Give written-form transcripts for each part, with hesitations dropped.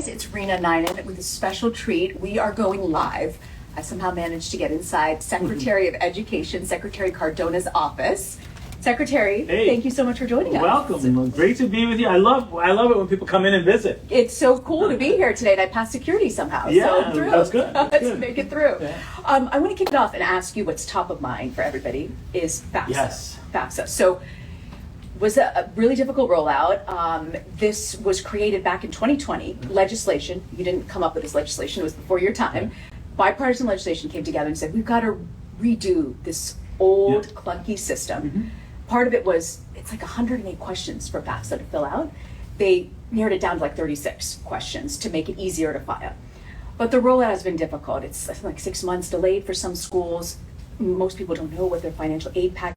It's Reena Ninan with a special treat. We are going live. I somehow managed to get inside Secretary of Education, Secretary Cardona's office. Secretary, thank you so much for joining us. Welcome. Great to be with you. I love it when people come in and visit. It's so cool to be here today, and I passed security somehow. Yeah, so I'm thrilled. That's good. Let's make it through. Yeah. I want to kick it off and ask you what's top of mind for everybody is FAFSA. Yes. FAFSA. So was a really difficult rollout. This was created back in 2020. Legislation, you didn't come up with this legislation, it was before your time. Bipartisan legislation came together and said, we've got to redo this old clunky system. Mm-hmm. Part of it was, it's like 108 questions for FAFSA to fill out. They narrowed it down to like 36 questions to make it easier to file. But the rollout has been difficult. It's like 6 months delayed for some schools. Most people don't know what their financial aid package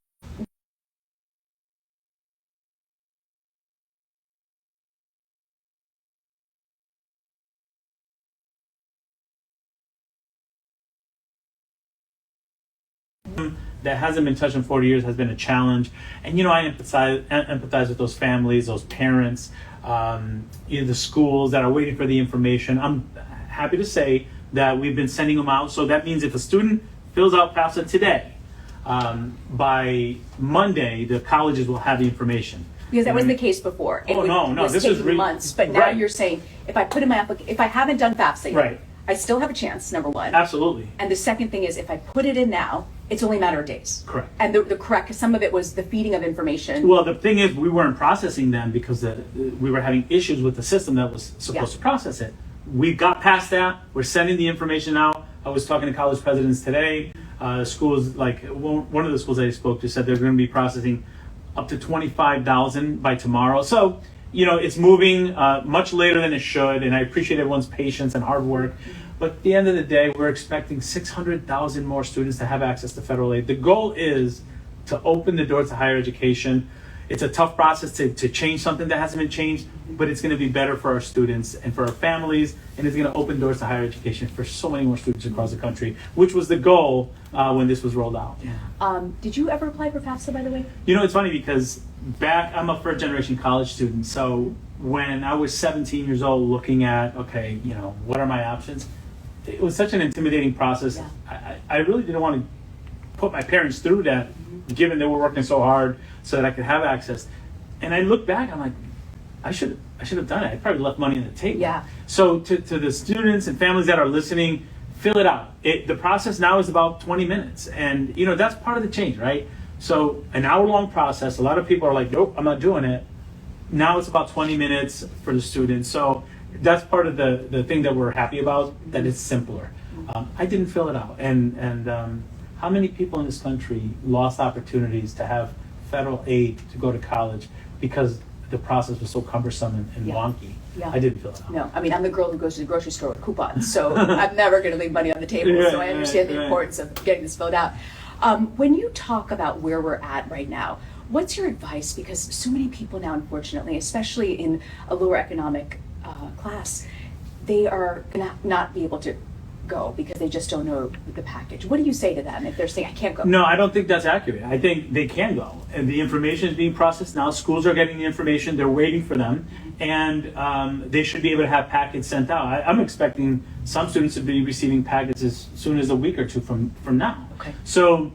that hasn't been touched in 40 years has been a challenge. And I empathize with those families, those parents, the schools that are waiting for the information. I'm happy to say that we've been sending them out. So that means if a student fills out FAFSA today, by Monday, the colleges will have the information. Because that wasn't the case before. It was this taking is months. But now you're saying, if I put in my application, if I haven't done FAFSA yet, I still have a chance, number one. Absolutely. And the second thing is, if I put it in now, it's only a matter of days. Correct. And the correct, some of it was the feeding of information. Well, the thing is, we weren't processing them because we were having issues with the system that was supposed to process it. We got past that. We're sending the information out. I was talking to college presidents today. Schools, like one of the schools I spoke to said they're going to be processing up to 25,000 by tomorrow. So, it's moving much later than it should, and I appreciate everyone's patience and hard work. But at the end of the day, we're expecting 600,000 more students to have access to federal aid. The goal is to open the doors to higher education. It's a tough process to change something that hasn't been changed, but it's going to be better for our students and for our families, and it's going to open doors to higher education for so many more students across the country, which was the goal when this was rolled out. Did you ever apply for FAFSA, by the way? It's funny because I'm a first-generation college student, so when I was 17 years old looking at, what are my options? It was such an intimidating process. Yeah. I really didn't want to put my parents through that, given they were working so hard so that I could have access. And I look back, I'm like, I should have done it. I probably left money on the table. Yeah. So to the students and families that are listening, fill it out. The process now is about 20 minutes. And, that's part of the change, right? So an hour-long process. A lot of people are like, nope, I'm not doing it. Now it's about 20 minutes for the students. So that's part of the thing that we're happy about, that it's simpler. I didn't fill it out. And how many people in this country lost opportunities to have federal aid to go to college because the process was so cumbersome and wonky? I didn't fill it out. No, I'm the girl who goes to the grocery store with coupons, so I'm never going to leave money on the table, so I understand the importance of getting this filled out. When you talk about where we're at right now, what's your advice? Because so many people now, unfortunately, especially in a lower economic class, they are going to not be able to go because they just don't know the package. What do you say to them if they're saying, I can't go? No, I don't think that's accurate. I think they can go. And the information is being processed now. Schools are getting the information. They're waiting for them. And they should be able to have packets sent out. I'm expecting some students to be receiving packets as soon as a week or two from now. Okay. So,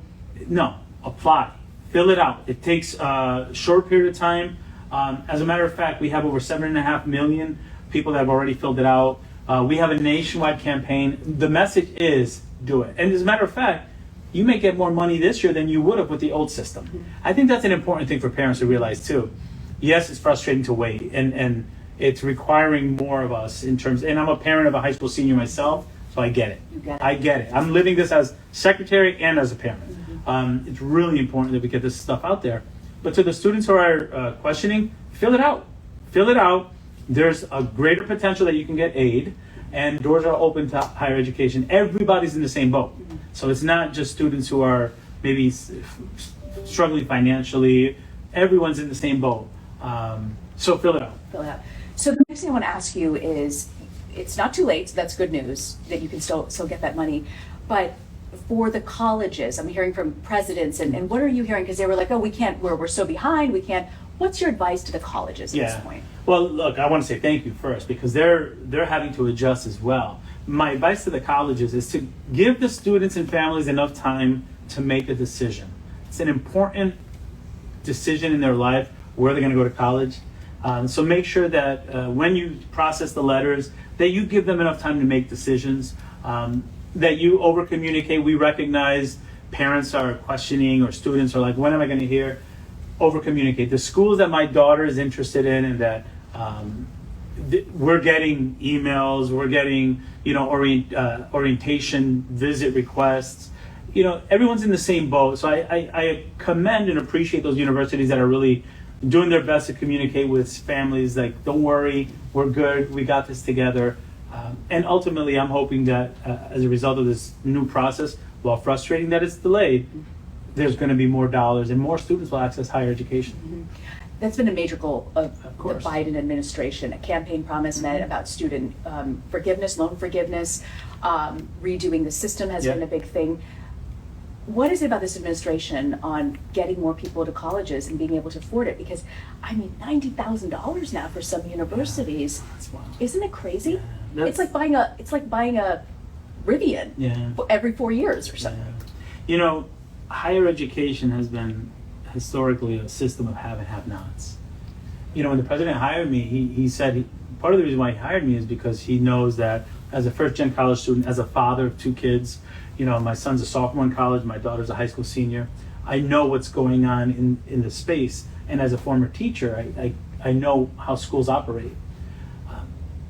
no, apply. Fill it out. It takes a short period of time. As a matter of fact, we have over 7.5 million people that have already filled it out. We have a nationwide campaign. The message is do it. And as a matter of fact, you may get more money this year than you would have with the old system. I think that's an important thing for parents to realize too. Yes, it's frustrating to wait, and it's requiring more of us in terms, and I'm a parent of a high school senior myself, so I get it. I get it. I'm living this as secretary and as a parent. It's really important that we get this stuff out there. But to the students who are questioning, fill it out. Fill it out. There's a greater potential that you can get aid, and doors are open to higher education. Everybody's in the same boat. So it's not just students who are maybe struggling financially. Everyone's in the same boat. So fill it out. Fill it out. So the next thing I want to ask you is, it's not too late, so that's good news that you can still get that money. But for the colleges, I'm hearing from presidents, and what are you hearing? Because they were like, oh, we can't, we're so behind, we can't. What's your advice to the colleges at this point? Well, look, I want to say thank you first, because they're having to adjust as well. My advice to the colleges is to give the students and families enough time to make a decision. It's an important decision in their life where they're going to go to college. So make sure that when you process the letters, that you give them enough time to make decisions, that you over communicate. We recognize parents are questioning, or students are like, when am I going to hear? Over communicate. The schools that my daughter is interested in, and that we're getting emails, we're getting, orientation visit requests. Everyone's in the same boat. So I commend and appreciate those universities that are really doing their best to communicate with families, like, don't worry, we're good, we got this together. And ultimately, I'm hoping that as a result of this new process, while frustrating that it's delayed, there's going to be more dollars and more students will access higher education. Mm-hmm. That's been a major goal of the Biden administration. A campaign promise made about student forgiveness, loan forgiveness, redoing the system has been a big thing. What is it about this administration on getting more people to colleges and being able to afford it? Because, $90,000 now for some universities. That's wild. Isn't it crazy? Yeah, It's like buying a Rivian every 4 years or something. Yeah. Higher education has been historically a system of have and have-nots. When the president hired me, he said part of the reason why he hired me is because he knows that as a first-gen college student, as a father of 2 kids, my son's a sophomore in college, my daughter's a high school senior, I know what's going on in the space. And as a former teacher, I know how schools operate.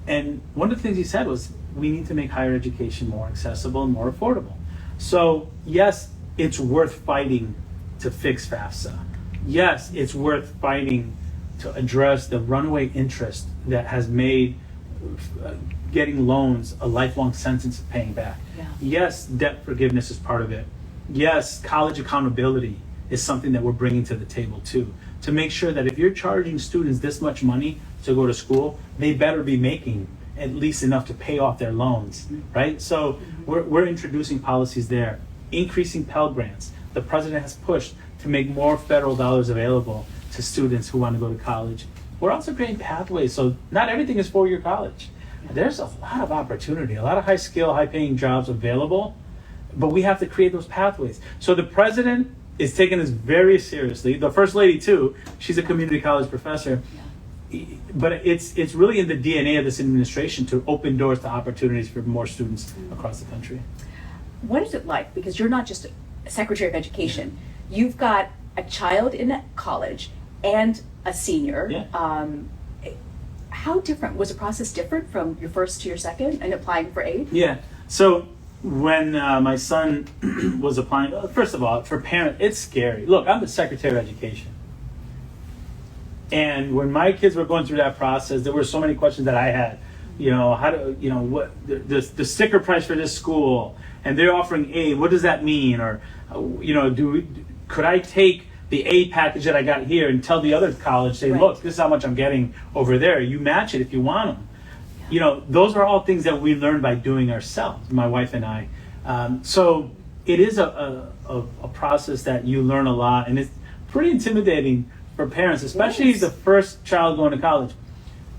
And one of the things he said was, we need to make higher education more accessible and more affordable. So yes, it's worth fighting to fix FAFSA. Yes, it's worth fighting to address the runaway interest that has made getting loans a lifelong sentence of paying back. Yeah. Yes, debt forgiveness is part of it. Yes, college accountability is something that we're bringing to the table too, to make sure that if you're charging students this much money to go to school, they better be making at least enough to pay off their loans, right? So we're introducing policies there, increasing Pell Grants. The president has pushed to make more federal dollars available to students who want to go to college. We're also creating pathways, so not everything is 4-year college. There's a lot of opportunity, a lot of high skill, high paying jobs available, but we have to create those pathways. So the president is taking this very seriously. The first lady too, she's a community college professor. But it's really in the DNA of this administration to open doors to opportunities for more students across the country. What is it like? Because you're not just a Secretary of Education. You've got a child in college and a senior. Yeah. How different? Was the process different from your first to your second and applying for aid? Yeah. So when my son was applying, first of all, for parents, it's scary. Look, I'm the Secretary of Education. And when my kids were going through that process, there were so many questions that I had. What the sticker price for this school, and they're offering aid. What does that mean? Or, could I take the aid package that I got here and tell the other college, say, look, this is how much I'm getting over there. You match it if you want them. Yeah. Those are all things that we learned by doing ourselves, my wife and I. So it is a process that you learn a lot, and it's pretty intimidating for parents, especially the first child going to college.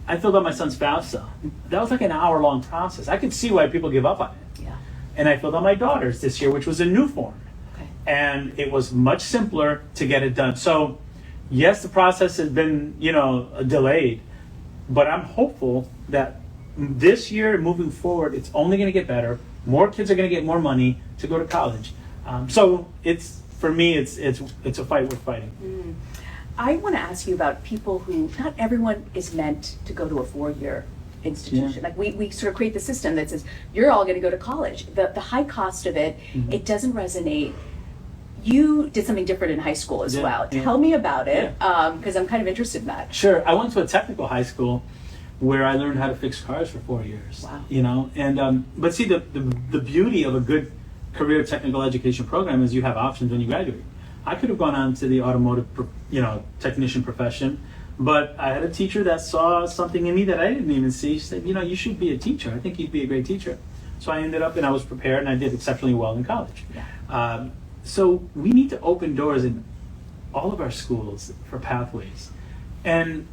I filled out my son's FAFSA. That was like an hour-long process. I could see why people give up on it. Yeah. And I filled out my daughter's this year, which was a new form. Okay. And it was much simpler to get it done. So, yes, the process has been, delayed, but I'm hopeful that this year, moving forward, it's only going to get better. More kids are going to get more money to go to college. So for me, it's a fight worth fighting. Mm. I want to ask you about people who, not everyone is meant to go to a 4-year institution. Yeah. Like we sort of create the system that says, you're all going to go to college. The high cost of it, it doesn't resonate. You did something different in high school as well. Yeah. Tell me about it, because I'm kind of interested in that. Sure. I went to a technical high school where I learned how to fix cars for 4 years. Wow. And but see, the beauty of a good career technical education program is you have options when you graduate. I could have gone on to the automotive, technician profession, but I had a teacher that saw something in me that I didn't even see. She said, you should be a teacher. I think you'd be a great teacher. So I ended up, and I was prepared, and I did exceptionally well in college. So we need to open doors in all of our schools for pathways. And,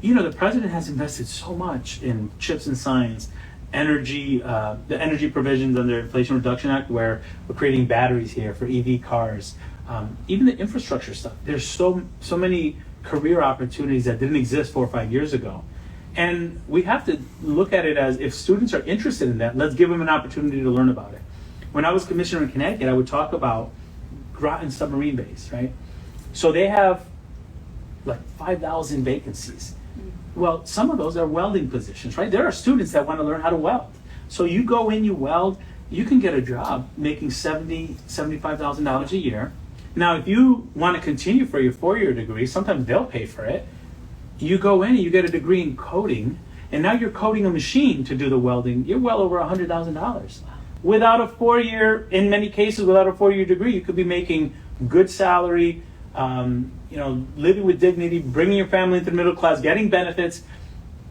the president has invested so much in chips and science, energy, the energy provisions under Inflation Reduction Act, where we're creating batteries here for EV cars, even the infrastructure stuff. There's so many career opportunities that didn't exist 4 or 5 years ago. And we have to look at it as, if students are interested in that, let's give them an opportunity to learn about it. When I was commissioner in Connecticut, I would talk about Groton Submarine Base, right? So they have like 5,000 vacancies. Well, some of those are welding positions, right? There are students that want to learn how to weld. So you go in, you weld, you can get a job making $70,000, $75,000 a year. Now, if you want to continue for your 4-year degree, sometimes they'll pay for it. You go in and you get a degree in coding, and now you're coding a machine to do the welding. You're well over $100,000. Without a 4-year, in many cases, without a 4-year degree, you could be making good salary, living with dignity, bringing your family into the middle class, getting benefits.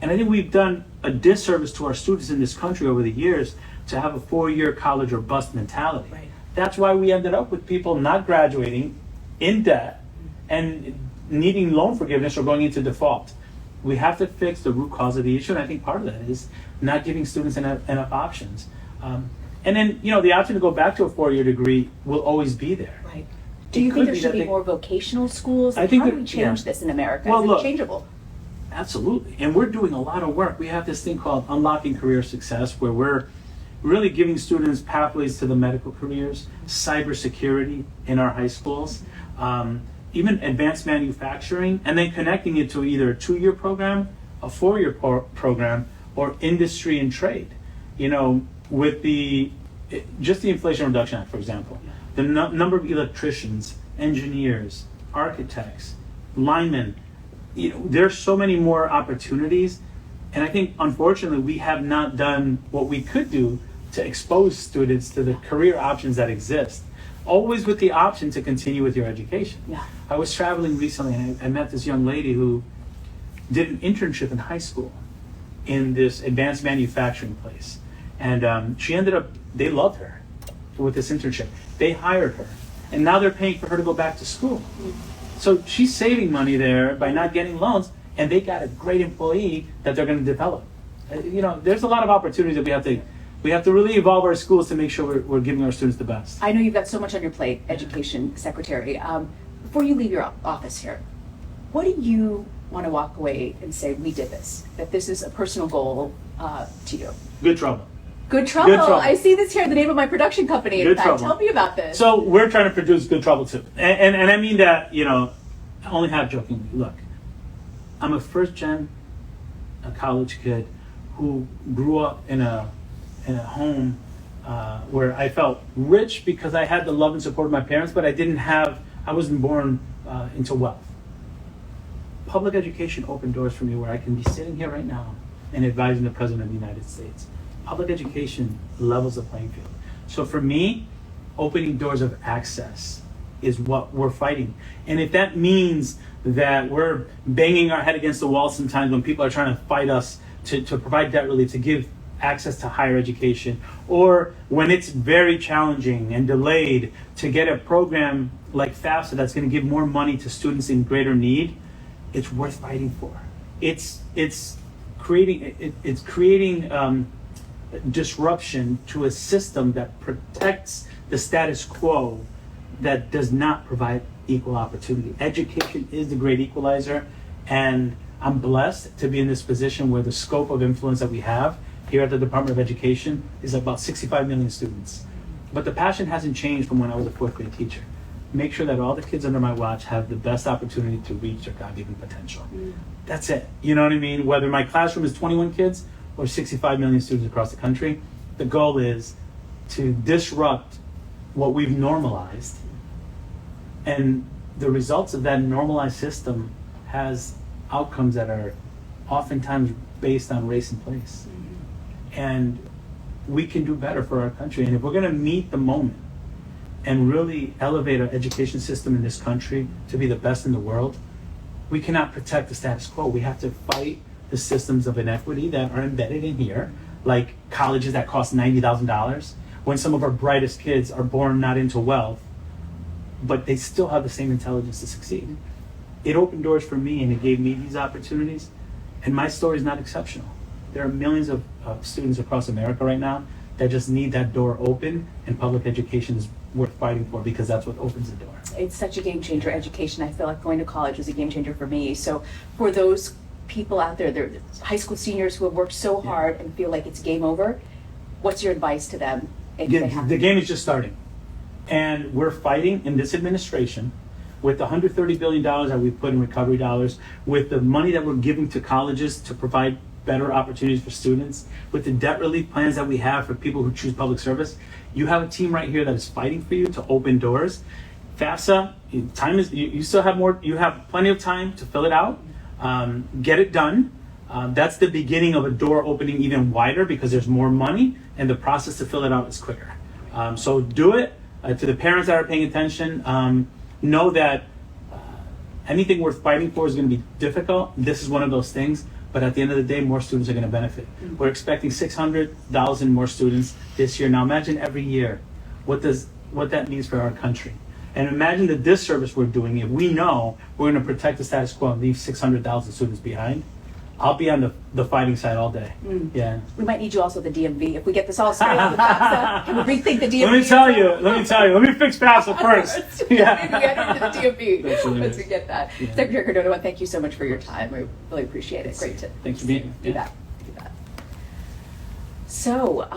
And I think we've done a disservice to our students in this country over the years to have a 4-year college or bust mentality. Right. That's why we ended up with people not graduating, in debt, and needing loan forgiveness or going into default. We have to fix the root cause of the issue, and I think part of that is not giving students enough options. And then, the option to go back to a 4-year degree will always be there. Right. Do you think there should be more vocational schools? How do we change this in America? Well, Is it changeable? Absolutely. And we're doing a lot of work. We have this thing called Unlocking Career Success, where we're really giving students pathways to the medical careers, cybersecurity in our high schools, even advanced manufacturing, and then connecting it to either a 2-year program, a 4-year program, or industry and trade. With just the Inflation Reduction Act, for example, the number of electricians, engineers, architects, linemen, there's so many more opportunities. And I think, unfortunately, we have not done what we could do to expose students to the career options that exist, always with the option to continue with your education. Yeah. I was traveling recently and I met this young lady who did an internship in high school in this advanced manufacturing place. And she ended up, they loved her with this internship. They hired her. And now they're paying for her to go back to school. So she's saving money there by not getting loans, and they got a great employee that they're going to develop. There's a lot of opportunities that we have to really evolve our schools to make sure we're giving our students the best. I know you've got so much on your plate, Education Secretary. Before you leave your office here, what do you want to walk away and say, we did this, that this is a personal goal to you? Good trouble. Good Trouble. Good Trouble. I see this here, the name of my production company. Good Trouble. Tell me about this. So we're trying to produce Good Trouble too. And I mean that, only half jokingly. Look, I'm a first-gen college kid who grew up in a home where I felt rich because I had the love and support of my parents, but I wasn't born into wealth. Public education opened doors for me where I can be sitting here right now and advising the President of the United States. Public education levels the playing field. So for me, opening doors of access is what we're fighting. And if that means that we're banging our head against the wall sometimes when people are trying to fight us to provide debt relief, to give access to higher education, or when it's very challenging and delayed to get a program like FAFSA that's going to give more money to students in greater need, it's worth fighting for. It's creating disruption to a system that protects the status quo that does not provide equal opportunity. Education is the great equalizer, and I'm blessed to be in this position where the scope of influence that we have here at the Department of Education is about 65 million students. But the passion hasn't changed from when I was a 4th grade teacher. Make sure that all the kids under my watch have the best opportunity to reach their God-given potential. That's it. You know what I mean? Whether my classroom is 21 kids or 65 million students across the country, the goal is to disrupt what we've normalized. And the results of that normalized system has outcomes that are oftentimes based on race and place. And we can do better for our country. And if we're going to meet the moment and really elevate our education system in this country to be the best in the world, we cannot protect the status quo. We have to fight the systems of inequity that are embedded in here, like colleges that cost $90,000, when some of our brightest kids are born not into wealth, but they still have the same intelligence to succeed. it opened doors for me and it gave me these opportunities. And my story is not exceptional. There are millions of students across America right now that just need that door open, and public education is worth fighting for because that's what opens the door. It's such a game changer, education. I feel like going to college was a game changer for me. So for those people out there, they're high school seniors who have worked so hard and feel like it's game over, what's your advice to them? If they have The game is just starting. And we're fighting in this administration with the $130 billion that we put in recovery dollars, with the money that we're giving to colleges to provide better opportunities for students, with the debt relief plans that we have for people who choose public service. You have a team right here that is fighting for you to open doors. FAFSA, time is, you still have more, you have plenty of time to fill it out, get it done. That's the beginning of a door opening even wider because there's more money and the process to fill it out is quicker. So do it. To the parents that are paying attention, know that anything worth fighting for is going to be difficult. This is one of those things, but at the end of the day, more students are going to benefit. We're expecting 600,000 more students this year. Now imagine every year what that means for our country. And imagine the disservice we're doing if we know we're going to protect the status quo and leave 600,000 students behind. I'll be on the fighting side all day. Yeah. We might need you also at the DMV. If we get this all straight with FAFSA, can we rethink the DMV? Let me tell you. Let me fix FAFSA first. Yeah. Maybe we enter into the DMV Absolutely. once we get that. Yeah. Secretary Cardona, thank you so much for your time. We really appreciate it. Great to Thanks for being here. do that. So,